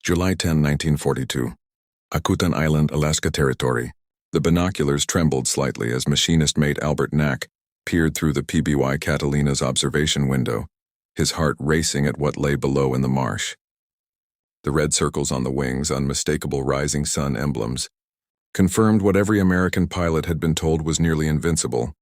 July 10, 1942. Akutan Island, Alaska Territory. The binoculars trembled slightly as machinist mate Albert Knack peered through the PBY Catalina's observation window, his heart racing at what lay below in the marsh. The red circles on the wings, unmistakable rising sun emblems, confirmed what every American pilot had been told was nearly invincible.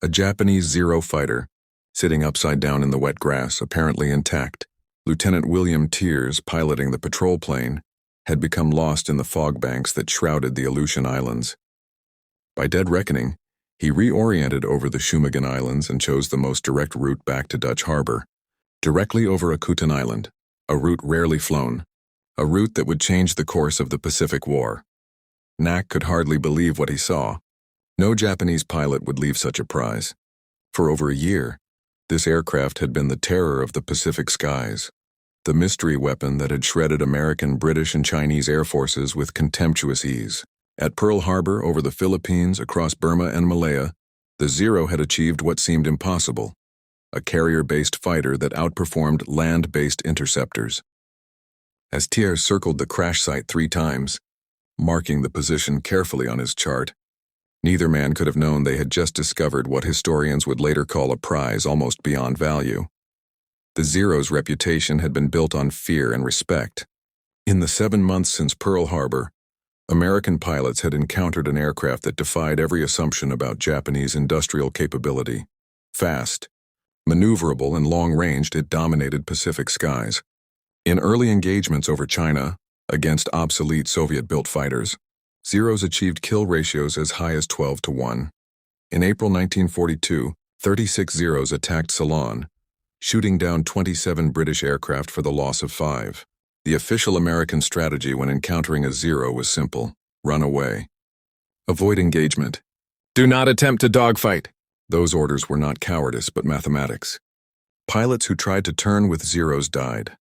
A Japanese Zero fighter, sitting upside down in the wet grass, apparently intact. Lieutenant William Tiers, piloting the patrol plane, had become lost in the fog banks that shrouded the Aleutian Islands. By dead reckoning, he reoriented over the Shumagan Islands and chose the most direct route back to Dutch Harbor, directly over Akutan Island, a route rarely flown, a route that would change the course of the Pacific War. Knack could hardly believe what he saw. No Japanese pilot would leave such a prize. For over a year, this aircraft had been the terror of the Pacific skies, the mystery weapon that had shredded American, British, and Chinese air forces with contemptuous ease. At Pearl Harbor, over the Philippines, across Burma and Malaya, the Zero had achieved what seemed impossible, a carrier-based fighter that outperformed land-based interceptors. As Thiers circled the crash site 3 times, marking the position carefully on his chart, neither man could have known they had just discovered what historians would later call a prize almost beyond value. The Zero's reputation had been built on fear and respect. In the 7 months since Pearl Harbor, American pilots had encountered an aircraft that defied every assumption about Japanese industrial capability. Fast, maneuverable, and long-ranged, it dominated Pacific skies. In early engagements over China, against obsolete Soviet-built fighters, Zeros achieved kill ratios as high as 12-1. In April 1942, 36 Zeros attacked Ceylon, shooting down 27 British aircraft for the loss of 5. The official American strategy when encountering a Zero was simple: run away. Avoid engagement. Do not attempt to dogfight. Those orders were not cowardice but mathematics. Pilots who tried to turn with Zeros died.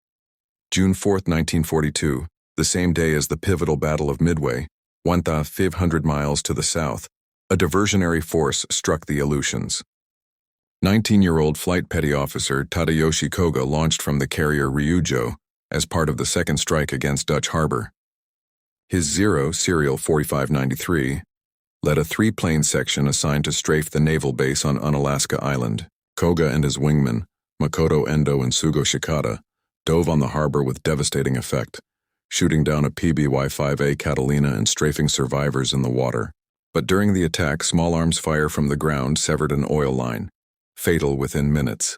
June 4, 1942, the same day as the pivotal Battle of Midway, 1,500 miles to the south, a diversionary force struck the Aleutians. 19-year-old flight petty officer Tadayoshi Koga launched from the carrier Ryujo as part of the second strike against Dutch Harbor. His Zero, serial 4593, led a 3-plane section assigned to strafe the naval base on Unalaska Island. Koga and his wingmen, Makoto Endo and Sugo Shikata, dove on the harbor with devastating effect, shooting down a PBY-5A Catalina and strafing survivors in the water. But during the attack, small arms fire from the ground severed an oil line, fatal within minutes.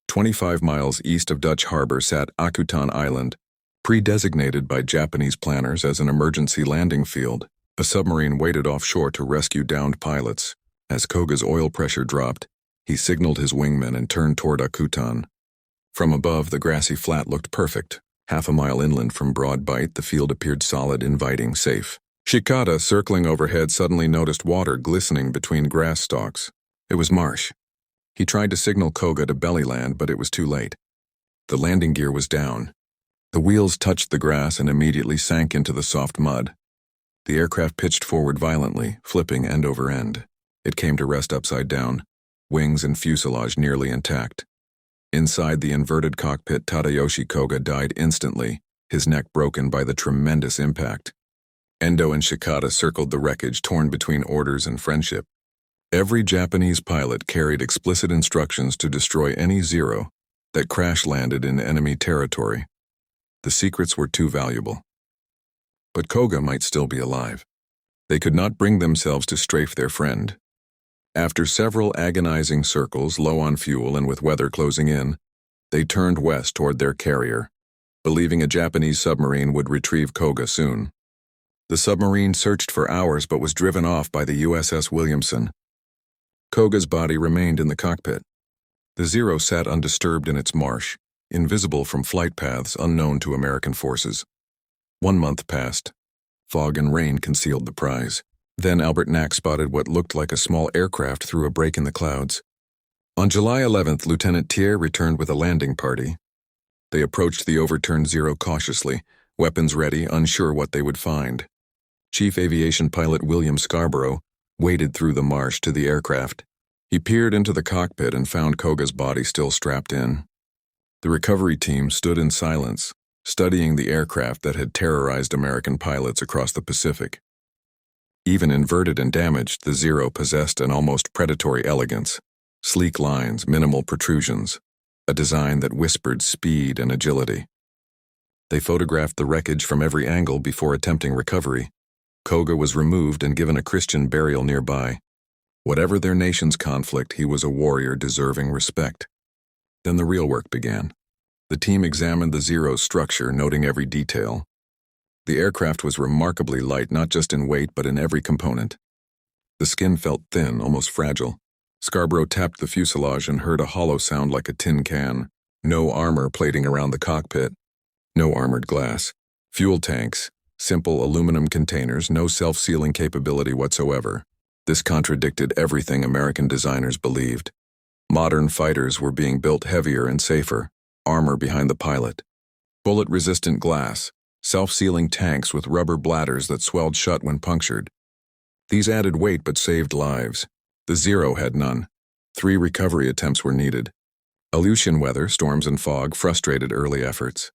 25 miles east of Dutch Harbor sat Akutan Island, pre-designated by Japanese planners as an emergency landing field. A submarine waited offshore to rescue downed pilots. As Koga's oil pressure dropped, he signaled his wingmen and turned toward Akutan. From above, the grassy flat looked perfect. Half a mile inland from Broad Bight, the field appeared solid, inviting, safe. Shikata, circling overhead, suddenly noticed water glistening between grass stalks. It was marsh. He tried to signal Koga to belly land, but it was too late. The landing gear was down. The wheels touched the grass and immediately sank into the soft mud. The aircraft pitched forward violently, flipping end over end. It came to rest upside down, wings and fuselage nearly intact. Inside the inverted cockpit, Tadayoshi Koga died instantly, his neck broken by the tremendous impact. Endo and Shikata circled the wreckage, torn between orders and friendship. Every Japanese pilot carried explicit instructions to destroy any Zero that crash-landed in enemy territory. The secrets were too valuable. But Koga might still be alive. They could not bring themselves to strafe their friend. After several agonizing circles, low on fuel and with weather closing in, they turned west toward their carrier, believing a Japanese submarine would retrieve Koga soon. The submarine searched for hours but was driven off by the USS Williamson. Koga's body remained in the cockpit. The Zero sat undisturbed in its marsh, invisible from flight paths unknown to American forces. 1 month passed. Fog and rain concealed the prize. Then Albert Knack spotted what looked like a small aircraft through a break in the clouds. On July 11th, Lieutenant Thiers returned with a landing party. They approached the overturned Zero cautiously, weapons ready, unsure what they would find. Chief Aviation Pilot William Scarborough waded through the marsh to the aircraft. He peered into the cockpit and found Koga's body still strapped in. The recovery team stood in silence, studying the aircraft that had terrorized American pilots across the Pacific. Even inverted and damaged, the Zero possessed an almost predatory elegance, sleek lines, minimal protrusions, a design that whispered speed and agility. They photographed the wreckage from every angle before attempting recovery. Koga was removed and given a Christian burial nearby. Whatever their nation's conflict, he was a warrior deserving respect. Then the real work began. The team examined the Zero's structure, noting every detail. The aircraft was remarkably light, not just in weight, but in every component. The skin felt thin, almost fragile. Scarborough tapped the fuselage and heard a hollow sound like a tin can. No armor plating around the cockpit. No armored glass. Fuel tanks. Simple aluminum containers, no self-sealing capability whatsoever. This contradicted everything American designers believed. Modern fighters were being built heavier and safer. Armor behind the pilot. Bullet-resistant glass. Self-sealing tanks with rubber bladders that swelled shut when punctured. These added weight but saved lives. The Zero had none. 3 recovery attempts were needed. Aleutian weather, storms and fog frustrated early efforts.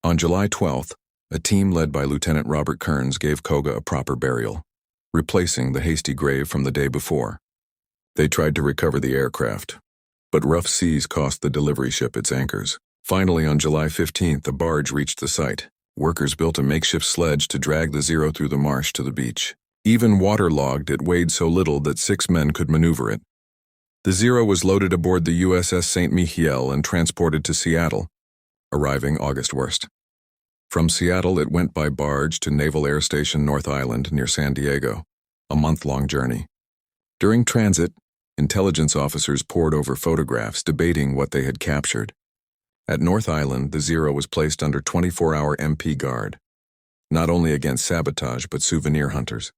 On July 12th, a team led by Lieutenant Robert Kearns gave Koga a proper burial, replacing the hasty grave from the day before. They tried to recover the aircraft, but rough seas cost the delivery ship its anchors. Finally, on July 15th, a barge reached the site. Workers built a makeshift sledge to drag the Zero through the marsh to the beach. Even waterlogged, it weighed so little that 6 men could maneuver it. The Zero was loaded aboard the USS St. Mihiel and transported to Seattle, arriving August 1st. From Seattle, it went by barge to Naval Air Station North Island near San Diego, a month-long journey. During transit, intelligence officers pored over photographs, debating what they had captured. At North Island, the Zero was placed under 24-hour MP guard, not only against sabotage but souvenir hunters.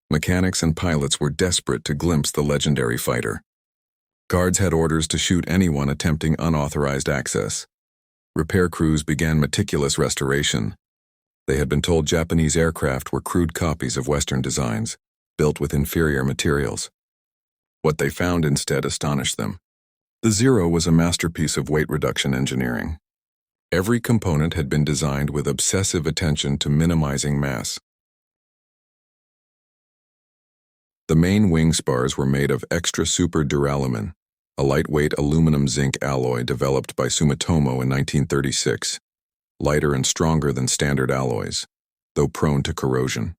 Mechanics and pilots were desperate to glimpse the legendary fighter. Guards had orders to shoot anyone attempting unauthorized access. Repair crews began meticulous restoration. They had been told Japanese aircraft were crude copies of Western designs, built with inferior materials. What they found instead astonished them. The Zero was a masterpiece of weight reduction engineering. Every component had been designed with obsessive attention to minimizing mass. The main wing spars were made of extra super duralumin, a lightweight aluminum zinc alloy developed by Sumitomo in 1936, lighter and stronger than standard alloys, though prone to corrosion.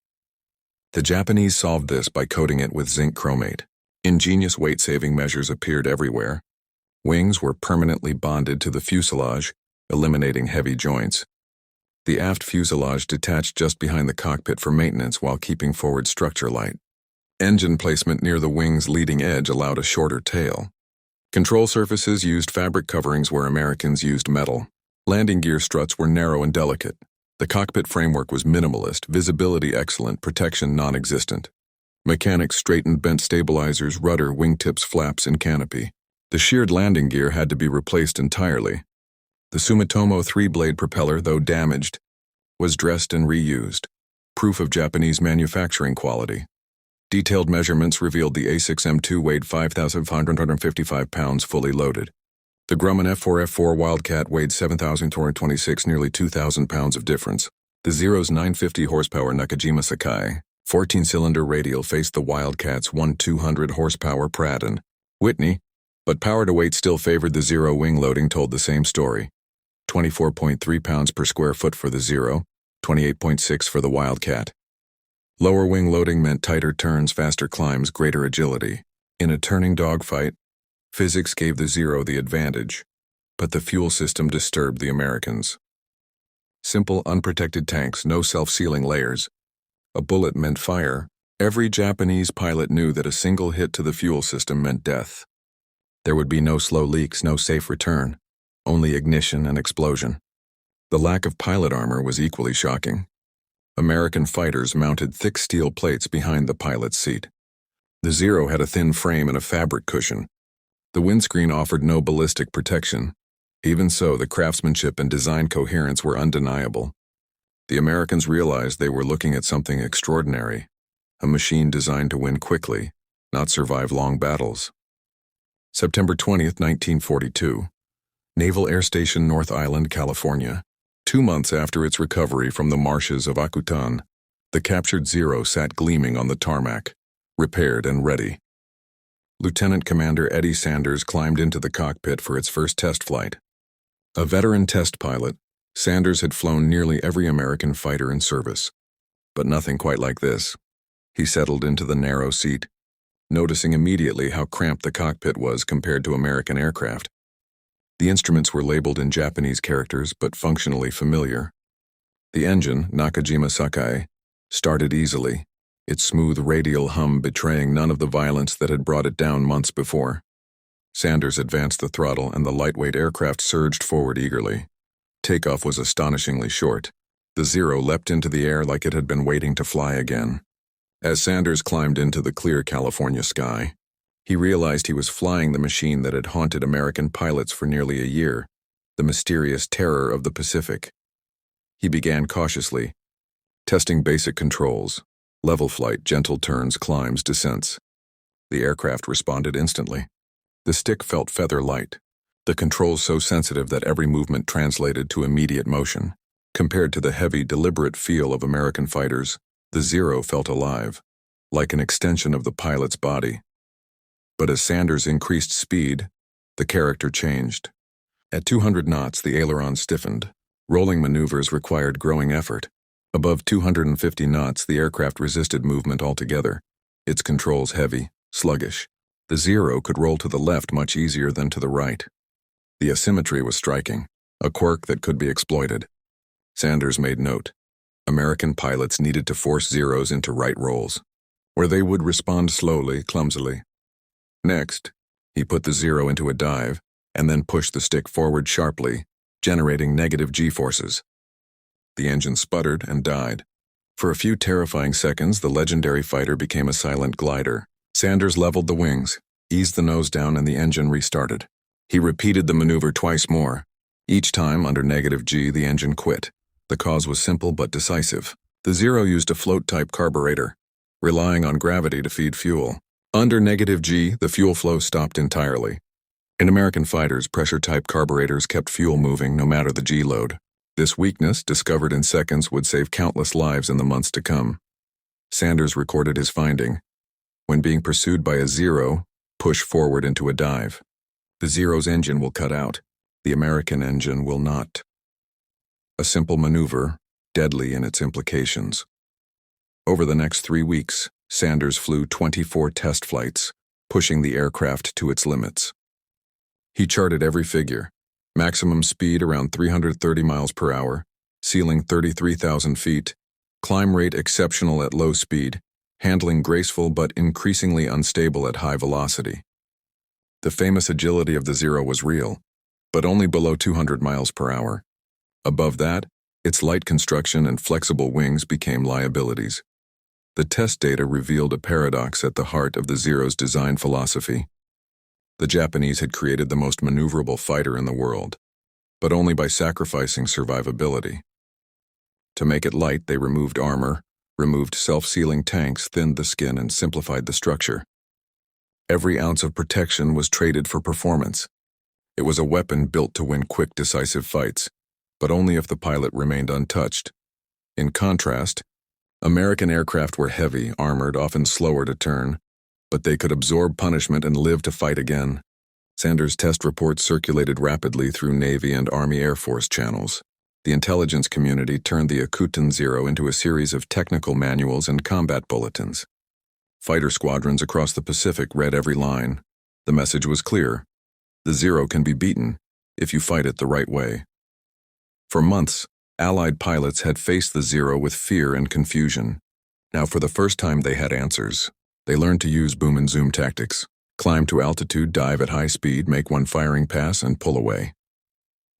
The Japanese solved this by coating it with zinc chromate. Ingenious weight-saving measures appeared everywhere. Wings were permanently bonded to the fuselage, eliminating heavy joints. The aft fuselage detached just behind the cockpit for maintenance while keeping forward structure light. Engine placement near the wing's leading edge allowed a shorter tail. Control surfaces used fabric coverings where Americans used metal. Landing gear struts were narrow and delicate. The cockpit framework was minimalist, visibility excellent, protection non-existent. Mechanics straightened bent stabilizers, rudder, wingtips, flaps, and canopy. The sheared landing gear had to be replaced entirely. The Sumitomo 3-blade propeller, though damaged, was dressed and reused, proof of Japanese manufacturing quality. Detailed measurements revealed the A6M2 weighed 5,555 pounds fully loaded. The Grumman F4F4 Wildcat weighed 7,226, nearly 2,000 pounds of difference. The Zero's 950 horsepower Nakajima Sakai 14-cylinder radial faced the Wildcat's 1,200 horsepower Pratt & Whitney, but power to weight still favored the Zero. Wing loading told the same story. 24.3 pounds per square foot for the Zero, 28.6 for the Wildcat. Lower wing loading meant tighter turns, faster climbs, greater agility. In a turning dogfight, physics gave the Zero the advantage, but the fuel system disturbed the Americans. Simple, unprotected tanks, no self-sealing layers. A bullet meant fire. Every Japanese pilot knew that a single hit to the fuel system meant death. There would be no slow leaks, no safe return, only ignition and explosion. The lack of pilot armor was equally shocking. American fighters mounted thick steel plates behind the pilot's seat. The Zero had a thin frame and a fabric cushion. The windscreen offered no ballistic protection. Even so, the craftsmanship and design coherence were undeniable. The Americans realized they were looking at something extraordinary, a machine designed to win quickly, not survive long battles. September 20th, 1942. Naval Air Station, North Island, California. 2 months after its recovery from the marshes of Akutan, the captured Zero sat gleaming on the tarmac, repaired and ready. Lieutenant Commander Eddie Sanders climbed into the cockpit for its first test flight. A veteran test pilot, Sanders had flown nearly every American fighter in service. But nothing quite like this. He settled into the narrow seat, noticing immediately how cramped the cockpit was compared to American aircraft. The instruments were labeled in Japanese characters but functionally familiar. The engine, Nakajima Sakai, started easily, its smooth radial hum betraying none of the violence that had brought it down months before. Sanders advanced the throttle and the lightweight aircraft surged forward eagerly. Takeoff was astonishingly short. The Zero leapt into the air like it had been waiting to fly again. As Sanders climbed into the clear California sky, he realized he was flying the machine that had haunted American pilots for nearly a year, the mysterious terror of the Pacific. He began cautiously, testing basic controls, level flight, gentle turns, climbs, descents. The aircraft responded instantly. The stick felt feather light, the controls so sensitive that every movement translated to immediate motion. Compared to the heavy, deliberate feel of American fighters, the Zero felt alive, like an extension of the pilot's body. But as Sanders increased speed, the character changed. At 200 knots, the aileron stiffened. Rolling maneuvers required growing effort. Above 250 knots, the aircraft resisted movement altogether, its controls heavy, sluggish. The Zero could roll to the left much easier than to the right. The asymmetry was striking, a quirk that could be exploited. Sanders made note. American pilots needed to force Zeros into right rolls, where they would respond slowly, clumsily. Next, he put the Zero into a dive, and then pushed the stick forward sharply, generating negative G-forces. The engine sputtered and died. For a few terrifying seconds, the legendary fighter became a silent glider. Sanders leveled the wings, eased the nose down, and the engine restarted. He repeated the maneuver twice more. Each time, under negative G, the engine quit. The cause was simple but decisive. The Zero used a float-type carburetor, relying on gravity to feed fuel. Under negative G, the fuel flow stopped entirely. In American fighters, pressure-type carburetors kept fuel moving no matter the G load. This weakness, discovered in seconds, would save countless lives in the months to come. Sanders recorded his finding. When being pursued by a Zero, push forward into a dive. The Zero's engine will cut out. The American engine will not. A simple maneuver, deadly in its implications. Over the next 3 weeks, Sanders flew 24 test flights, pushing the aircraft to its limits. He charted every figure: maximum speed around 330 miles per hour, ceiling 33,000 feet, climb rate exceptional at low speed, handling graceful but increasingly unstable at high velocity. The famous agility of the Zero was real, but only below 200 miles per hour. Above that, its light construction and flexible wings became liabilities. The test data revealed a paradox at the heart of the Zero's design philosophy. The Japanese had created the most maneuverable fighter in the world, but only by sacrificing survivability. To make it light, they removed armor, removed self-sealing tanks, thinned the skin, and simplified the structure. Every ounce of protection was traded for performance. It was a weapon built to win quick, decisive fights, but only if the pilot remained untouched. In contrast, American aircraft were heavy, armored, often slower to turn, but they could absorb punishment and live to fight again. Sanders' test reports circulated rapidly through Navy and Army Air Force channels. The intelligence community turned the Akutan Zero into a series of technical manuals and combat bulletins. Fighter squadrons across the Pacific read every line. The message was clear: the Zero can be beaten if you fight it the right way. For months, Allied pilots had faced the Zero with fear and confusion. Now, for the first time, they had answers. They learned to use boom and zoom tactics: climb to altitude, dive at high speed, make one firing pass, and pull away.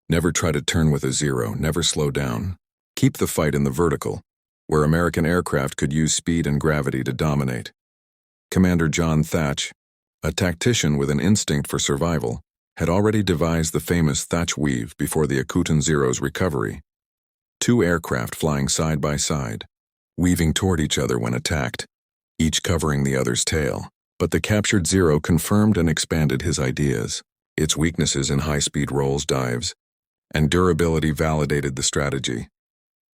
Never try to turn with a Zero, never slow down. Keep the fight in the vertical, where American aircraft could use speed and gravity to dominate. Commander John Thatch, a tactician with an instinct for survival, had already devised the famous Thatch weave before the Akutan Zero's recovery. 2 aircraft flying side by side, weaving toward each other when attacked, each covering the other's tail. But the captured Zero confirmed and expanded his ideas. Its weaknesses in high-speed rolls, dives, and durability validated the strategy.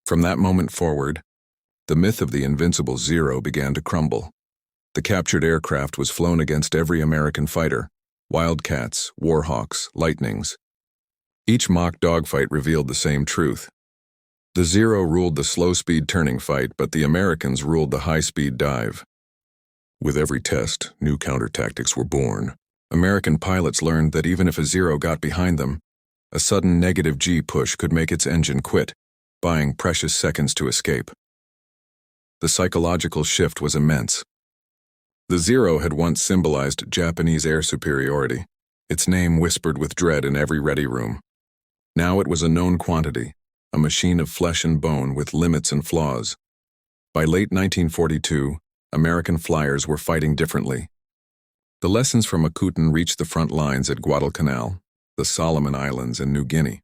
From that moment forward, the myth of the invincible Zero began to crumble. The captured aircraft was flown against every American fighter: Wildcats, Warhawks, Lightnings. Each mock dogfight revealed the same truth. The Zero ruled the slow-speed turning fight, but the Americans ruled the high-speed dive. With every test, new counter-tactics were born. American pilots learned that even if a Zero got behind them, a sudden negative G push could make its engine quit, buying precious seconds to escape. The psychological shift was immense. The Zero had once symbolized Japanese air superiority, its name whispered with dread in every ready room. Now it was a known quantity, a machine of flesh and bone with limits and flaws. By late 1942, American flyers were fighting differently. The lessons from Akutan reached the front lines at Guadalcanal, the Solomon Islands, and New Guinea.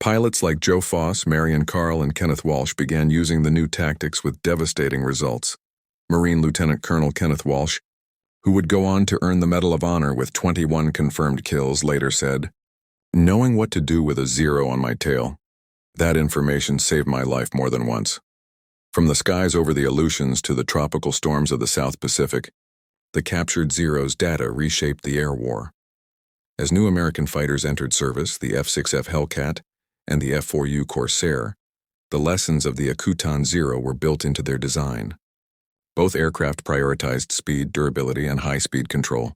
Pilots like Joe Foss, Marion Carl, and Kenneth Walsh began using the new tactics with devastating results. Marine Lieutenant Colonel Kenneth Walsh, who would go on to earn the Medal of Honor with 21 confirmed kills, later said, "Knowing what to do with a Zero on my tail, that information saved my life more than once." From the skies over the Aleutians to the tropical storms of the South Pacific, the captured Zero's data reshaped the air war. As new American fighters entered service, the F-6F Hellcat and the F-4U Corsair, the lessons of the Akutan Zero were built into their design. Both aircraft prioritized speed, durability, and high-speed control.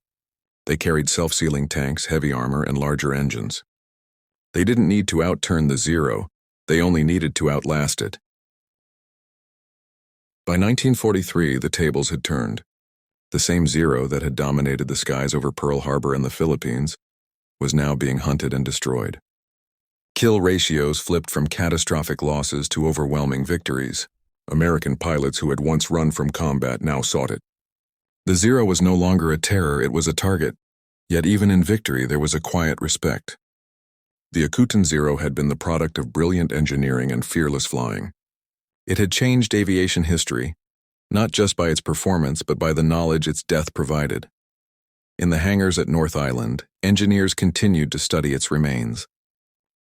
They carried self-sealing tanks, heavy armor, and larger engines. They didn't need to outturn the Zero, they only needed to outlast it. By 1943, the tables had turned. The same Zero that had dominated the skies over Pearl Harbor and the Philippines was now being hunted and destroyed. Kill ratios flipped from catastrophic losses to overwhelming victories. American pilots who had once run from combat now sought it. The Zero was no longer a terror, it was a target. Yet even in victory, there was a quiet respect. The Akutan Zero had been the product of brilliant engineering and fearless flying. It had changed aviation history, not just by its performance, but by the knowledge its death provided. In the hangars at North Island, engineers continued to study its remains.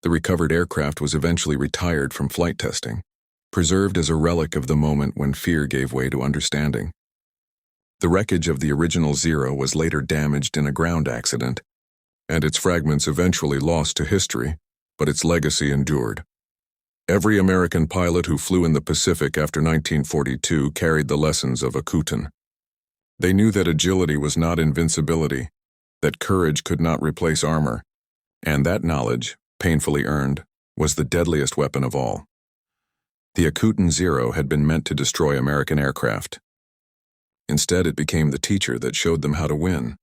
The recovered aircraft was eventually retired from flight testing, preserved as a relic of the moment when fear gave way to understanding. The wreckage of the original Zero was later damaged in a ground accident, and its fragments eventually lost to history, but its legacy endured. Every American pilot who flew in the Pacific after 1942 carried the lessons of Akutan. They knew that agility was not invincibility, that courage could not replace armor, and that knowledge, painfully earned, was the deadliest weapon of all. The Akutan Zero had been meant to destroy American aircraft. Instead, it became the teacher that showed them how to win.